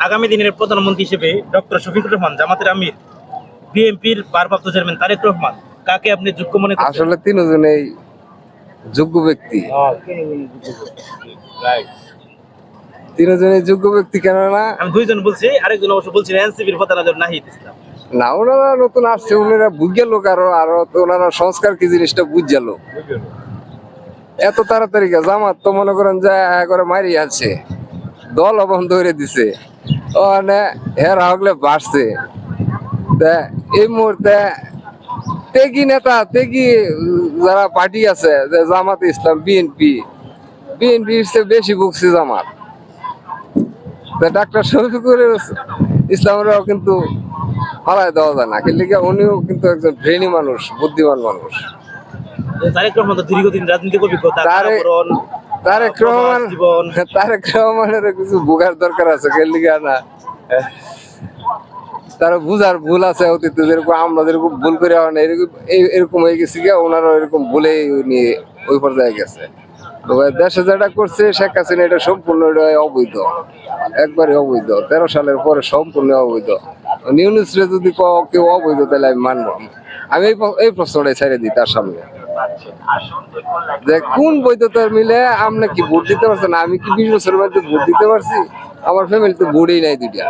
আগামী দিনের প্রধানমন্ত্রী হিসেবে ডক্টর শফিকুর রহমান, জামাতের আমির, বিএনপির ভারপ্রাপ্ত চেয়ারম্যান তারেক রহমান, কাকে আপনি যোগ্য মনে করছেন? আসলে তিনজনেই যোগ্য ব্যক্তি। তিনজনেই যোগ্য ব্যক্তি, কেননা আমি দুইজন বলছি, আরেকজন অবশ্য বলছেন এনসিপির প্রধান নাহিদ ইসলাম। না, ওনারা নতুন আসছে, ওনারা বুঝে লোক, আরো আরো তো ওনারা সংস্কার কি জিনিসটা বুঝে লোক। এত তাড়াতাড়ি জামাত তো মনে করেন যে করে মারি আছে, দল বন্ধ করে দিছে, ওখানে হেরা হগলে বাড়ছে। তা এই মুহূর্তে তেগি নেতা, তেগি যারা পার্টি আছে, যে জামাত ইসলাম, বিএনপি, বিএনপির চেয়ে বেশি ভুগছে জামাত। ডাক্তার শফিকুর ইসলামেরও কিন্তু ফালাই দেওয়া যায় না, কিন্তু উনিও কিন্তু একজন ব্রেনি মানুষ, বুদ্ধিমান মানুষ। তারেক রহমান তো দীর্ঘদিন রাজনৈতিক অভিজ্ঞতা, কারাবরণ, তারেক রহমান, তারেক রহমানের কিছু বুঝার দরকার আছে, কেলিগা না তারা বুঝার ভুল আছে অতীতে, যেরকম আমরা যেরকম ভুল করে এরকম হয়ে গেছি গিয়া, ওনারও এরকম ভুলেই নিয়ে ওই পর্যায়ে গেছে। তো দেশে যেটা করছে শেখ হাসিনা, এটা সম্পূর্ণ অবৈধ, একবারে অবৈধ। 13 সালের পরে সম্পূর্ণ অবৈধ। ইউনূসরে যদি কেউ অবৈধ, তাহলে আমি মানবো। আমি এই প্রশ্নটাই ছেড়ে দিই তার সামনে, যে কোন বৈধতা মিলে আপনি কি ভোট দিতে পারছেন? আমি কি 20 বছরের মধ্যে ভোট দিতে পারছি? আমার ফ্যামিলিতে ভোটই নাই দুইটা।